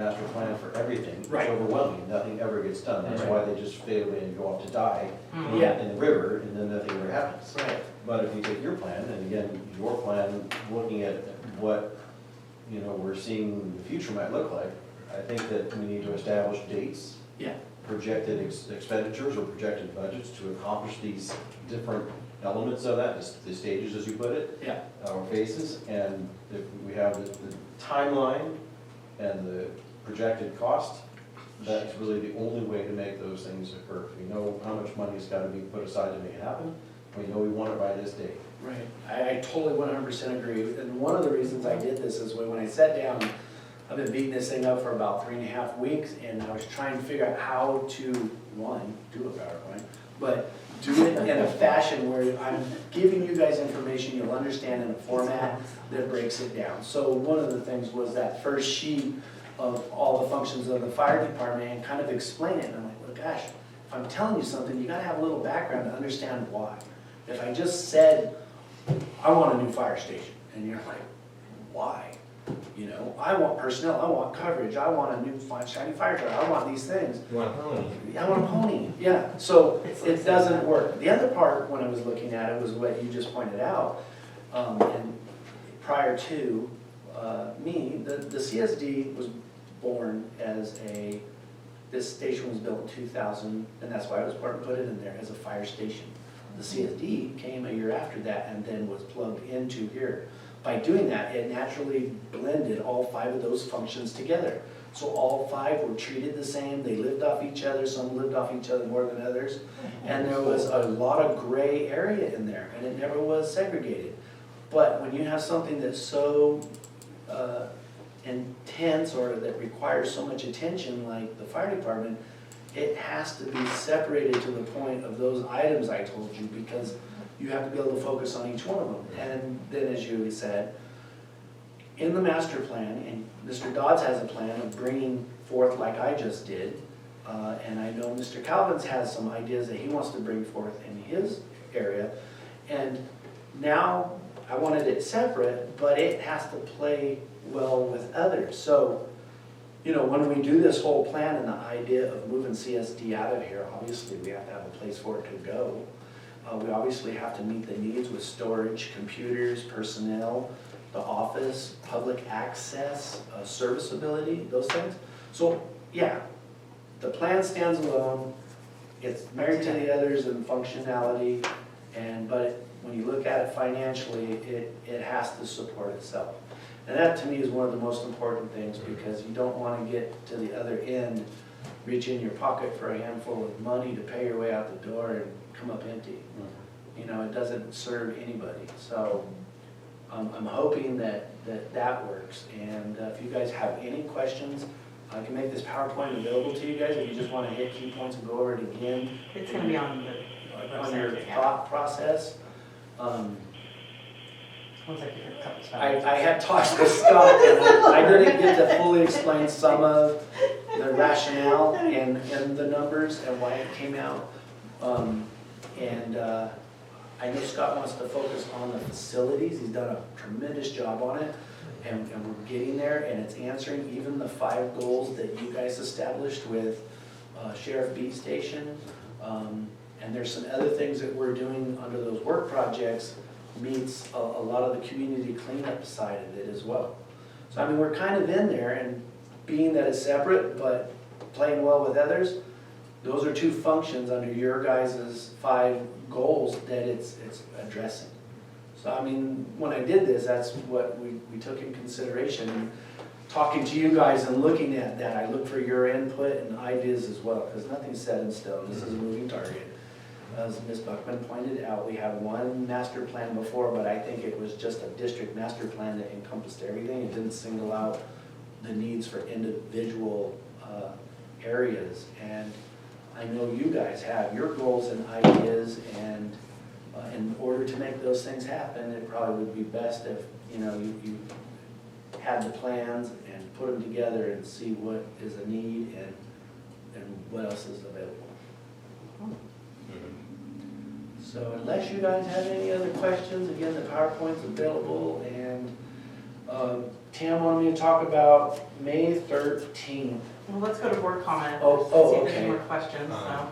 master plan for everything. Right. It's overwhelming, nothing ever gets done. That's Right. why they just fade away and go off to die Yeah. in the river, and then nothing ever happens. Right. But if you take your plan, and again, your plan, looking at what, we're seeing the future might look like, I think that we need to establish dates, Yeah. projected expenditures or projected budgets to accomplish these different elements of that, the stages, as you put it, Yeah. or phases, and if we have the timeline and the projected cost, that's really the only way to make those things occur. We know how much money's gotta be put aside to make it happen, we know we want it by this date. Right, I totally 100% agree, and one of the reasons I did this is when I sat down, I've been beating this thing up for about 3.5 weeks, and I was trying to figure out how to, one, do a PowerPoint, but do it in a fashion where I'm giving you guys information you'll understand in a format that breaks it down. So one of the things was that first sheet of all the functions of the fire department and kind of explain it, and I'm like, well, gosh, if I'm telling you something, you gotta have a little background to understand why. If I just said, I want a new fire station, and you're like, why? I want personnel, I want coverage, I want a new shiny fire truck, I want these things. You want a pony? I want a pony, yeah, so it doesn't work. The other part, when I was looking at it, was what you just pointed out, and prior to me, the CSD was born as this station was built in 2000, and that's why it was important to put it in there as a fire station. The CSD came a year after that and then was plugged into here. By doing that, it naturally blended all 5 of those functions together. So all 5 were treated the same, they lived off each other, some lived off each other more than others, and there was a lot of gray area in there, and it never was segregated. But when you have something that's so intense or that requires so much attention like the fire department, it has to be separated to the point of those items I told you, because you have to be able to focus on each one of them. And then, as you said, in the master plan, and Mr. Dodds has a plan of bringing forth like I just did, and I know Mr. Calvin's has some ideas that he wants to bring forth in his area, and now I wanted it separate, but it has to play well with others. So, when we do this whole plan and the idea of moving CSD out of here, obviously we have to have a place for it to go. We obviously have to meet the needs with storage, computers, personnel, the office, public access, serviceability, those things. So, yeah, the plan stands alone. It's married to the others in functionality, but when you look at it financially, it has to support itself. And that to me is one of the most important things, because you don't want to get to the other end, reach in your pocket for a handful of money to pay your way out the door and come up empty. It doesn't serve anybody. So I'm hoping that works. And if you guys have any questions, I can make this PowerPoint available to you guys if you just want to hit key points and go over it again. It's going to be on the On your website. thought process. Once I figure a couple I had talked to Scott, and I didn't get to fully explain some of the rationale and the numbers and why it came out. I know Scott wants to focus on the facilities. He's done a tremendous job on it, and we're getting there, and it's answering even the 5 goals that you guys established with Sheriff Beat Station. And there's some other things that we're doing under those work projects meets a lot of the community cleanup side of it as well. So we're kind of in there, and being that it's separate but playing well with others, those are 2 functions under your guys' 5 goals that it's addressing. So when I did this, that's what we took in consideration. And talking to you guys and looking at that, I look for your input and ideas as well, because nothing's set in stone. This is a moving target. As Ms. Buckman pointed out, we had one master plan before, but I think it was just a district master plan that encompassed everything. It didn't single out the needs for individual areas. And I know you guys have your goals and ideas, and in order to make those things happen, it probably would be best if you had the plans and put them together and see what is a need and what else is available. So unless you guys have any other questions, again, the PowerPoint's available, and Tam wanted me to talk about May 13th. Well, let's go to board comment. Oh, See if there's okay. any more questions, so.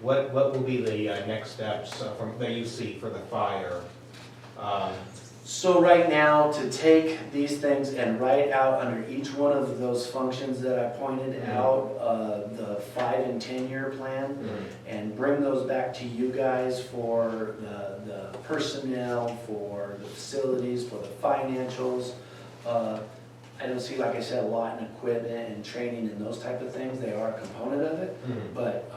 What will be the next steps that you see for the fire? So right now, to take these things and write out under each one of those functions that I pointed out, the 5 and 10-year plan, and bring those back to you guys for the personnel, for the facilities, for the financials. I don't see, like I said, a lot in equipment and training and those type of things. They are a component of it. But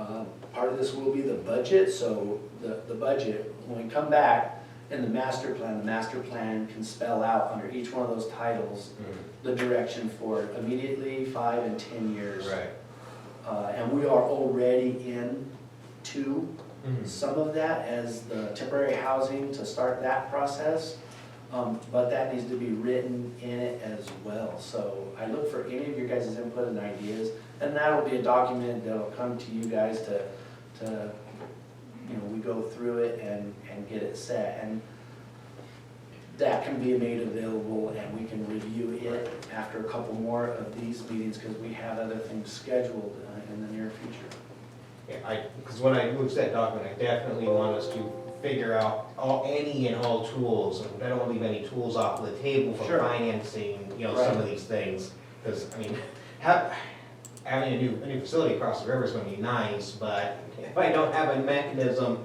part of this will be the budget, so the budget, when we come back, in the master plan can spell out under each one of those titles the direction for immediately 5 and 10 years. Right. And we are already into some of that as the temporary housing to start that process. But that needs to be written in it as well. So I look for any of your guys' input and ideas, and that'll be a document that'll come to you guys to we go through it and get it set. And that can be made available and we can review it after a couple more of these meetings because we have other things scheduled in the near future. Yeah, because when I looked at that document, I definitely want us to figure out any and all tools. I don't want to leave any tools off the table for Sure. financing, some Right. of these things. Because, I mean, having a new facility across the river is going to be nice, but if I don't have a mechanism,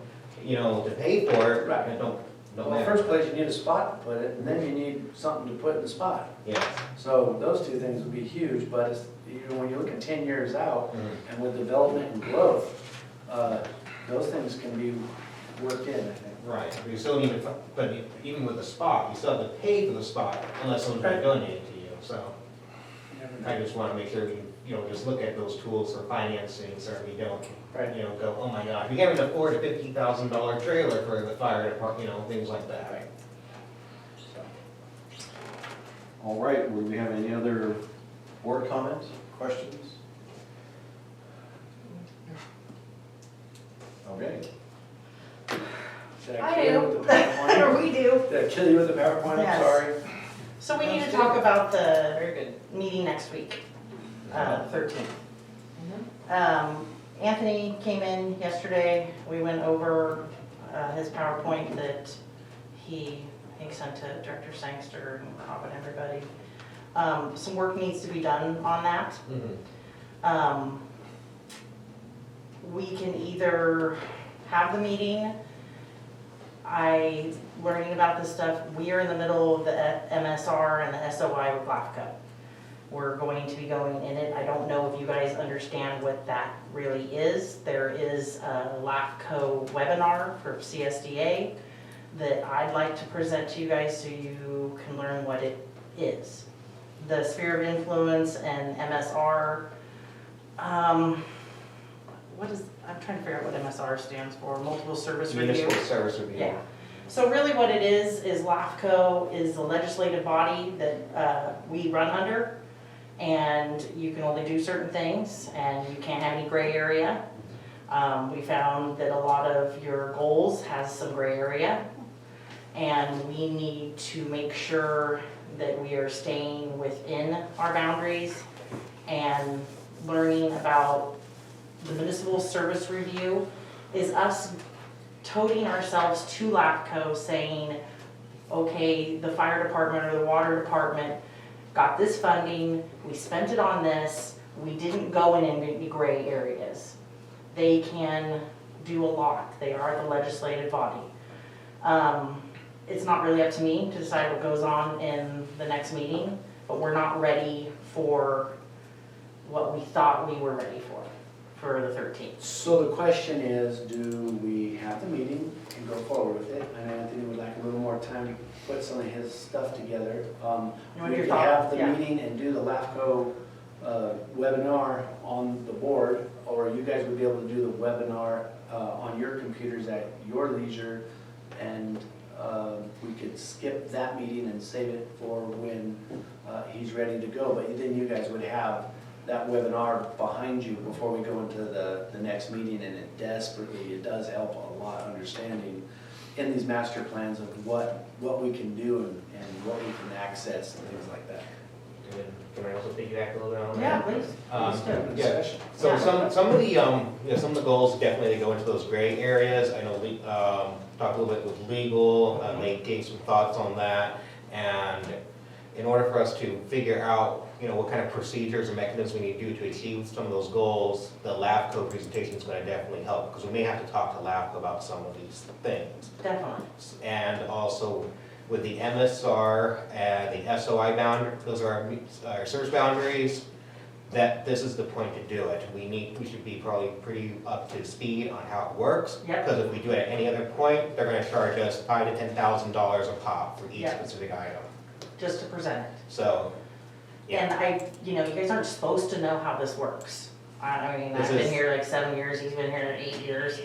to pay for it, Right. it don't Well, in the matter. first place, you need a spot to put it, and then you need something to put in the spot. Yeah. So those two things would be huge, but it's, when you look at 10 years out, and with development and growth, those things can be worked in, I think. Right, but you still need to, but even with the spot, you still have to pay for the spot unless someone's going to donate it to you, so. I just want to make sure we, just look at those tools for financing, so we don't, Right. go, oh my God, we can't even afford a $50,000 trailer for the fire department, things like that. Right. So, All right, would we have any other board comments, questions? Okay. Did I kill you do. with the PowerPoint? Or we do. Did I kill you with the PowerPoint? I'm Yes. sorry. So we need to talk about the Very good. meeting next week, 13th. Anthony came in yesterday, we went over his PowerPoint that he, I think, sent to Director Sangster and Rob and everybody. Some work needs to be done on that. We can either have the meeting, learning about this stuff, we are in the middle of the MSR and the SOI with LAFCO. We're going to be going in it. I don't know if you guys understand what that really is. There is a LAFCO webinar for CSDA that I'd like to present to you guys so you can learn what it is. The sphere of influence and MSR. I'm trying to figure out what MSR stands for, multiple service review. Municipal service review. Yeah. So really what it is LAFCO is the legislative body that we run under, and you can only do certain things, and you can't have any gray area. We found that a lot of your goals has some gray area, and we need to make sure that we are staying within our boundaries and learning about the municipal service review is us toting ourselves to LAFCO saying, okay, the fire department or the water department got this funding, we spent it on this, we didn't go in any gray areas. They can do a lot. They are the legislative body. It's not really up to me to decide what goes on in the next meeting, but we're not ready for what we thought we were ready for the 13th. So the question is, do we have the meeting and go forward with it? I know Anthony would like a little more time to put some of his stuff together. What We are your could thoughts? have the Yeah. meeting and do the LAFCO webinar on the board, or you guys would be able to do the webinar on your computers at your leisure, and we could skip that meeting and save it for when he's ready to go. But then you guys would have that webinar behind you before we go into the next meeting, and it does help a lot understanding in these master plans of what we can do and what we can access and things like that. Can I also piggyback a little bit on that? Yeah, please. Let's do it. Yeah. Discussion. So Yeah. some of the, some of the goals definitely they go into those gray areas. I know, talked a little bit with legal, they gave some thoughts on that. And in order for us to figure out, what kind of procedures and mechanisms we need to do to achieve some of those goals, the LAFCO presentation is gonna definitely help, because we may have to talk to LAFCO about some of these things. Definitely. And also with the MSR and the SOI boundary, those are our service boundaries, that this is the point to do it. We should be probably pretty up to speed on how it works. Yep. Because if we do it at any other point, they're gonna charge us $5,000 to $10,000 a pop for each Yep. specific item. Just to present it. So, And yeah, you guys aren't supposed to know how this works. I mean, I've This been is- here like 7 years, he's been here 8 years.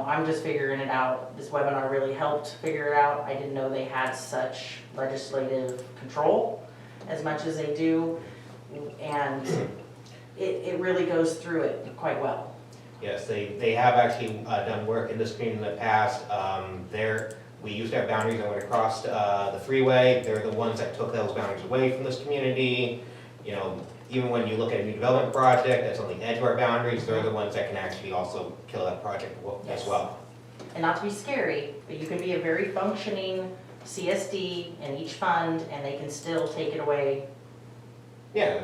I'm just figuring it out. This webinar really helped figure it out. I didn't know they had such legislative control as much as they do. And it really goes through it quite well. yes, they have actually done work in this community in the past. We used to have boundaries that went across the freeway. They're the ones that took those boundaries away from this community. Even when you look at a new development project that's on the edge of our boundaries, they're the ones that can actually also kill that project as Yes. well. And not to be scary, but you can be a very functioning CSD in each fund and they can still take it away Yeah,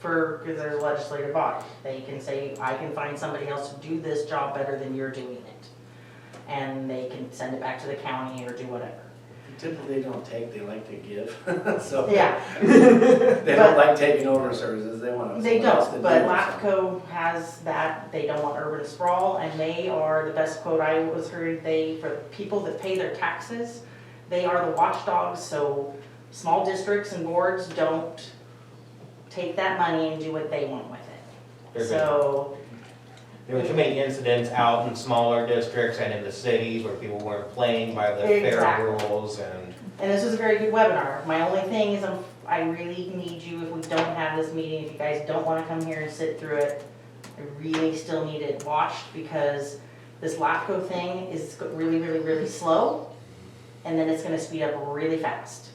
because they're a legislative body. They can say, I can find somebody else to do this job better than you're doing it. And they can send it back to the county or do whatever. Typically, they don't take, they like to give, so. Yeah, They don't like taking over services, they want. they someone else to don't, but do it. LAFCO has that, they don't want urban sprawl, and they are, the best quote I was heard, for people that pay their taxes, they are the watchdogs, so small districts and boards don't take that money and do what they want with it. Very good. So, there were too many incidents out in smaller districts and in the cities where people weren't playing by the fair Exactly. rules and. and this was a very good webinar. My only thing is I really need you, if we don't have this meeting, if you guys don't want to come here and sit through it, I really still need it watched because this LAFCO thing is really, really, really slow and then it's going to speed up really fast.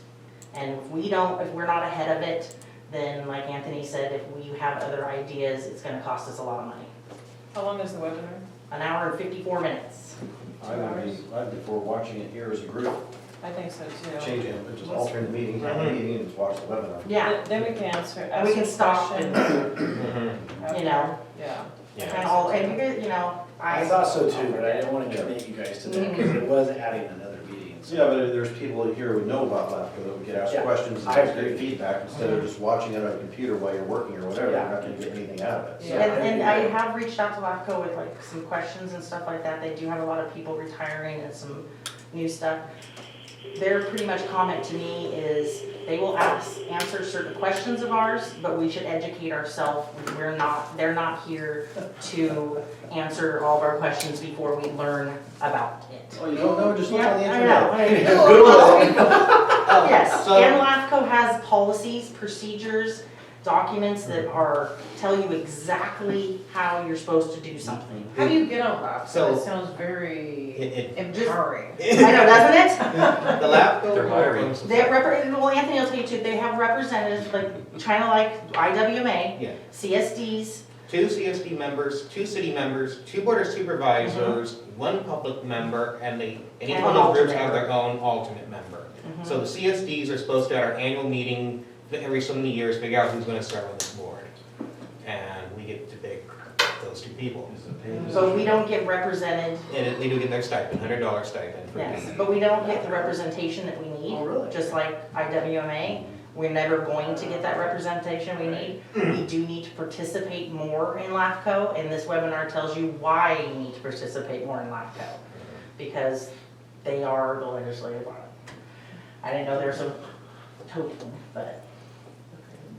And if we're not ahead of it, then like Anthony said, if we have other ideas, it's going to cost us a lot of money. How long is the webinar? 1 hour and 54 minutes. I'd be for watching it here as a group, I think so too. changing it, just alternate the meeting, have a meeting and just watch the webinar. Yeah, Then we can answer. and we can stop and, questions. Yeah. and all, and you guys, I thought so too, but I didn't want to commit you guys to that, because it was adding another meeting. so. Yeah, but there's people here who know about LAFCO that would get asked Yeah, questions I and agree. get feedback instead of just watching it on a computer while you're working or whatever, you're Yeah. not gonna get anything out of it. So- Yeah. And I have reached out to LAFCO with like some questions and stuff like that. They do have a lot of people retiring and some new stuff. Their pretty much comment to me is they will answer certain questions of ours, but we should educate ourselves. They're not here to answer all of our questions before we learn about it. Oh, you don't know, just look Yeah, on the I internet. know. Good one. Yes, So- and LAFCO has policies, procedures, documents that tell you exactly how you're supposed to do something. How do you get on that? So- It sounds very It- empowering. I know, doesn't it? The LAFCO. They're hiring. Well, Anthony will tell you too, they have representatives, like, kind of like IWMA, Yeah. CSDs, 2 CSD members, 2 city members, 2 board of supervisors, Mm-hmm. 1 public member, and each And one an of those groups alternate. have their own alternate member. Mm-hmm. So the CSDs are supposed to, at our annual meeting, every so many years, figure out who's gonna serve on this board. And we get to pick those 2 people. but we don't get represented, And they do get their stipend, $100 stipend for yes, being. but we don't get the representation that we need. Oh, really? Just like IWMA, we're never going to get that representation we need. We do need to participate more in LAFCO, and this webinar tells you why you need to participate more in LAFCO. Because they are the legislative body. I didn't know there's a total, but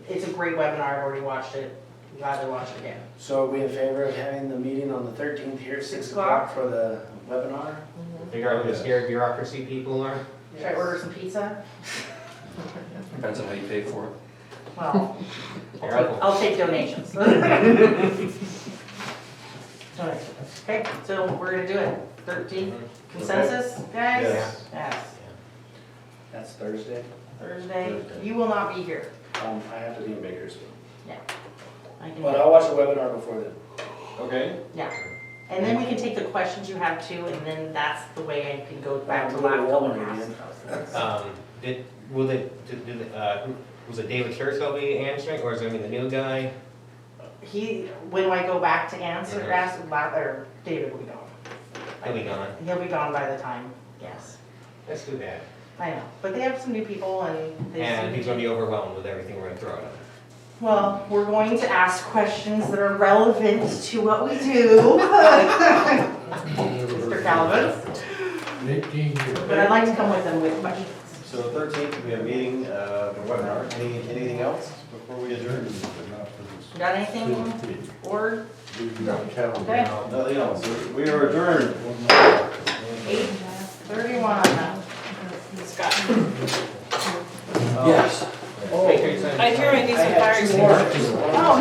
it's a great webinar, I've already watched it, glad to watch it again. So are we in favor of having the meeting on the 13th here at 6 o'clock for the webinar? Figure out who the scared bureaucracy people are. Should I order some pizza? Depends on how you pay for it. Well, Careful. I'll take donations. Donations, Okay, so we're gonna do it. 13th, consensus, guys? Yes. Yes. That's Thursday. Thursday, Thursday. you will not be here. I have to be in Bakersfield. I can, But I'll watch the webinar before then. Okay, yeah. And then we can take the questions you have too, and then that's the way I can go back to Go to LAFCO and Walmart ask. Was it David Church that'll be answering, or is it gonna be the new guy? When I go back to answer, Mhm. ask, or David will be gone. He'll be gone. He'll be gone by the time, yes. Let's do that. I know, but they have some new people and they And seem he's to gonna be. be overwhelmed with everything we're gonna throw at him. Well, we're going to ask questions that are relevant to what we do. Mr. Calvin, 18 years. but I'd like to come with them with questions. so 13th, we have a meeting, the webinar. Anything else before we adjourn? Got anything, Ward? Okay. Nothing else. We are adjourned. 8:31 on that. Scott. Yes. Make sure you send- I hear I need some I had fire two extinguishers. more. Oh,